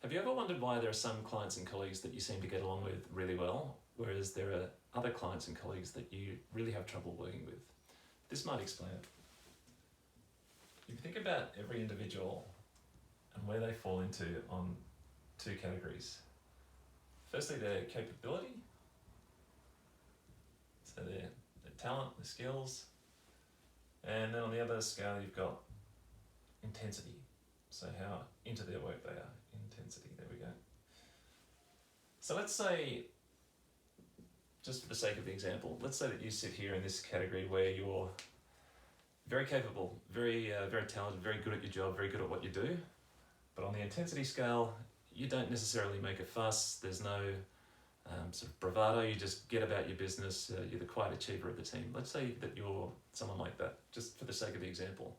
Have you ever wondered why there are some clients and colleagues that you seem to get along with really well, whereas there are other clients and colleagues that you really have trouble working with? This might explain it. If you think about every individual and where they fall into on two categories. Firstly, their capability, so their talent, their skills, and then on the other scale you've got intensity, so how into their work they are. Intensity, there we go. So let's say, just for the sake of the example, let's say that you sit here in this category where you're very capable, very talented, very good at your job, very good at what you do, but on the intensity scale, you don't necessarily make a fuss, there's no sort of bravado, you just get about your business, you're the quiet achiever of the team. Let's say that you're someone like that, just for the sake of the example.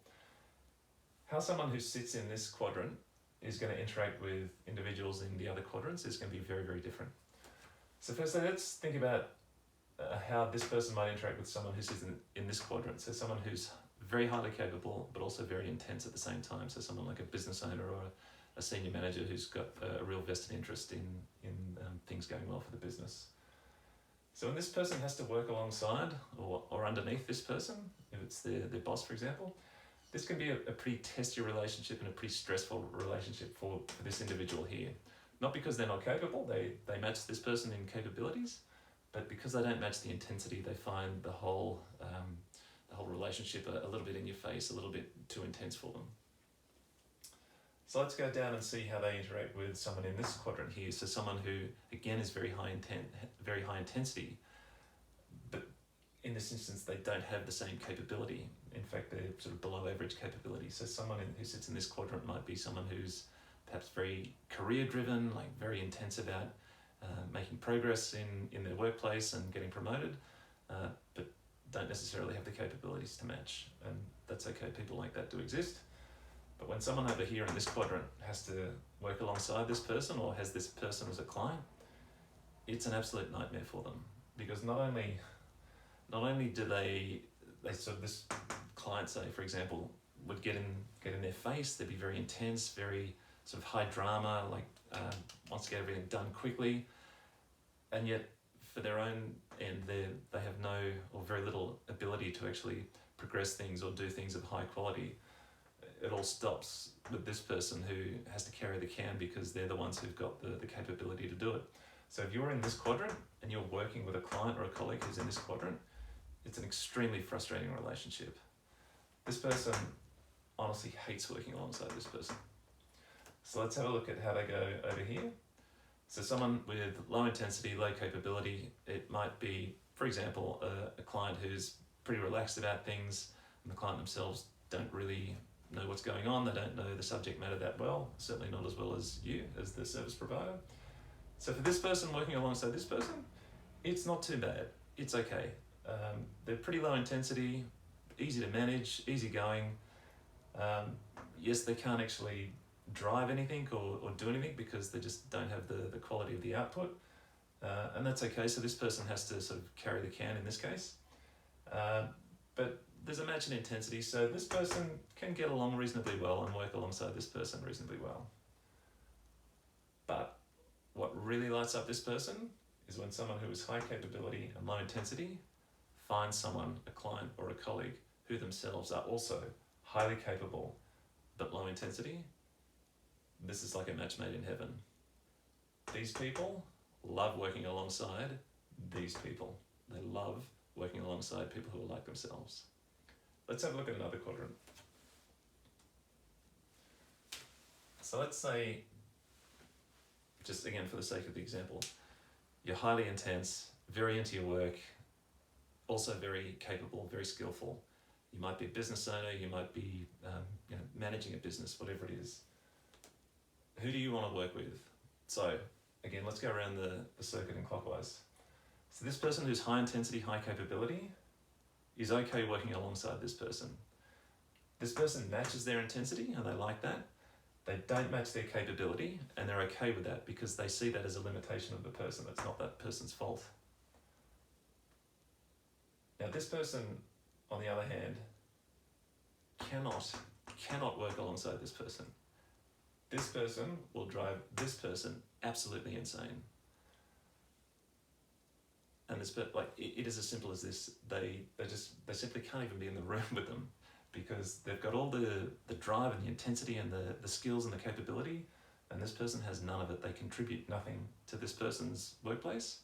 How someone who sits in this quadrant is going to interact with individuals in the other quadrants is going to be very, very different. So firstly, let's think about how this person might interact with someone who sits in this quadrant. So someone who's very highly capable, but also very intense at the same time. So someone like a business owner or a senior manager who's got a real vested interest in things going well for the business. So when this person has to work alongside or underneath this person, if it's their boss, for example, this can be a pretty testy relationship and a pretty stressful relationship for this individual here. Not because they're not capable, they match this person in capabilities, but because they don't match the intensity, they find the whole relationship a little bit in your face, a little bit too intense for them. So let's go down and see how they interact with someone in this quadrant here. So someone who, again, is very high intensity, but in this instance, they don't have the same capability. In fact, they're sort of below average capability. So someone who sits in this quadrant might be someone who's perhaps very career driven, like very intense about making progress in their workplace and getting promoted, but don't necessarily have the capabilities to match. And that's okay, people like that do exist. But when someone over here in this quadrant has to work alongside this person or has this person as a client, it's an absolute nightmare for them. Because not only do they sort of, this client, say, for example, would get in their face, they'd be very intense, very sort of high drama, like wants to get everything done quickly, and yet for their own end, they have no or very little ability to actually progress things or do things of high quality. It all stops with this person who has to carry the can because they're the ones who've got the capability to do it. So if you're in this quadrant and you're working with a client or a colleague who's in this quadrant, it's an extremely frustrating relationship. This person honestly hates working alongside this person. So let's have a look at how they go over here. So someone with low intensity, low capability, it might be, for example, a client who's pretty relaxed about things, and the client themselves don't really know what's going on, they don't know the subject matter that well, certainly not as well as you, as the service provider. So for this person working alongside this person, it's not too bad, it's okay. They're pretty low intensity, easy to manage, easy going. Yes, they can't actually drive anything or do anything because they just don't have the quality of the output, and that's okay. So this person has to sort of carry the can in this case, but there's a match in intensity, so this person can get along reasonably well and work alongside this person reasonably well. But what really lights up this person is when someone who is high capability and low intensity finds someone, a client or a colleague, who themselves are also highly capable but low intensity. This is like a match made in heaven. These people love working alongside these people. They love working alongside people who are like themselves. Let's have a look at another quadrant. So let's say, just again for the sake of the example, you're highly intense, very into your work, also very capable, very skillful. You might be a business owner, you might be managing a business, whatever it is. Who do you want to work with? So again, let's go around the circuit in clockwise. So this person who's high intensity, high capability is okay working alongside this person. This person matches their intensity and they like that. They don't match their capability and they're okay with that because they see that as a limitation of the person. It's not that person's fault. Now this person, on the other hand, cannot work alongside this person. this person will drive this person absolutely insane. And it is as simple as this. They simply can't even be in the room with them because they've got all the drive and the intensity and the skills and the capability, and this person has none of it. They contribute nothing to this person's workplace,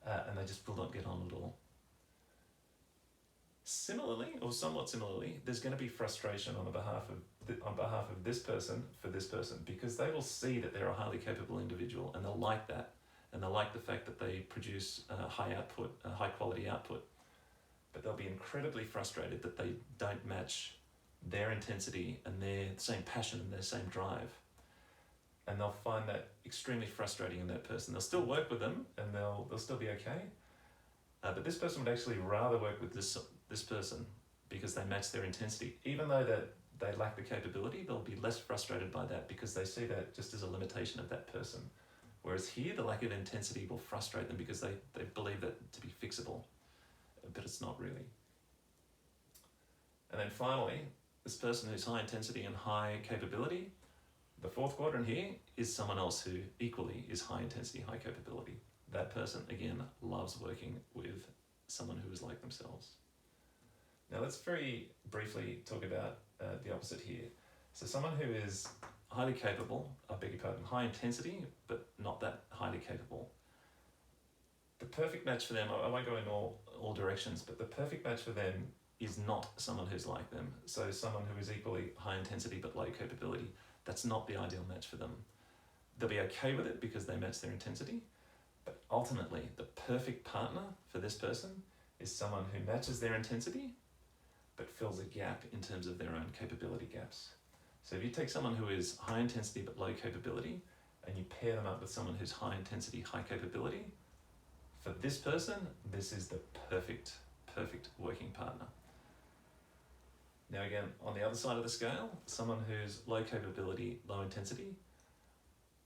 and they just will not get on at all. Similarly, or somewhat similarly, there's going to be frustration on behalf of this person for this person, because they will see that they're a highly capable individual and they'll like that, and they'll like the fact that they produce high quality output. But they'll be incredibly frustrated that they don't match their intensity and their same passion and their same drive. And they'll find that extremely frustrating in that person. They'll still work with them and they'll still be okay. But this person would actually rather work with this person because they match their intensity. Even though that they lack the capability, they'll be less frustrated by that because they see that just as a limitation of that person. Whereas here, the lack of intensity will frustrate them because they believe that to be fixable, but it's not really. And then finally, this person who's high intensity and high capability, the fourth quadrant here is someone else who equally is high intensity, high capability. That person, again, loves working with someone who is like themselves. Now let's very briefly talk about the opposite here. So someone who is highly capable, high intensity, but not that highly capable. The perfect match for them, I won't go in all directions, but the perfect match for them is not someone who's like them. So someone who is equally high intensity but low capability. That's not the ideal match for them. They'll be okay with it because they match their intensity, but ultimately the perfect partner for this person is someone who matches their intensity but fills a gap in terms of their own capability gaps. So if you take someone who is high intensity but low capability and you pair them up with someone who's high intensity, high capability, for this person, this is the perfect working partner. Now again, on the other side of the scale, someone who's low capability, low intensity,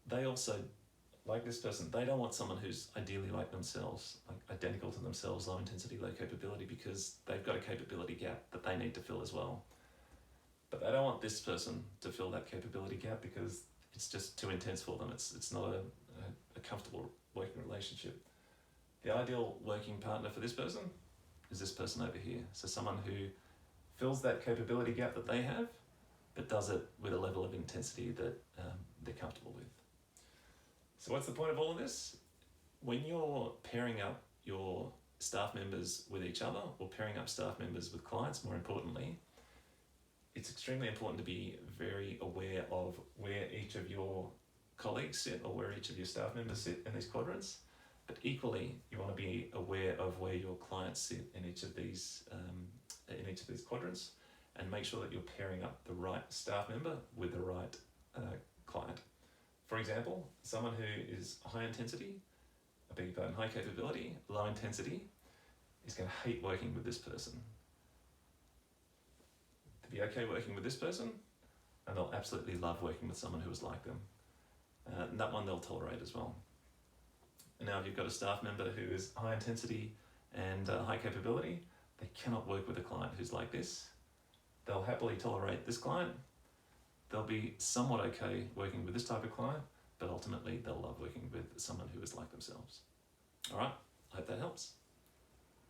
they also, like this person, they don't want someone who's ideally like themselves, like identical to themselves, low intensity, low capability, because they've got a capability gap that they need to fill as well. But they don't want this person to fill that capability gap because it's just too intense for them. It's not a comfortable working relationship. The ideal working partner for this person is this person over here. So someone who fills that capability gap that they have, but does it with a level of intensity that they're comfortable with. So what's the point of all of this? When you're pairing up your staff members with each other, or pairing up staff members with clients, more importantly, it's extremely important to be very aware of where each of your colleagues sit or where each of your staff members sit in these quadrants. But equally, you want to be aware of where your clients sit in each of these quadrants, and make sure that you're pairing up the right staff member with the right client. For example, someone who is high intensity, high capability, low intensity, is going to hate working with this person. To be okay working with this person, and they'll absolutely love working with someone who is like them. And that one they'll tolerate as well. And now if you've got a staff member who is high intensity and high capability, they cannot work with a client who's like this. They'll happily tolerate this client. They'll be somewhat okay working with this type of client, but ultimately they'll love working with someone who is like themselves. All right, I hope that helps.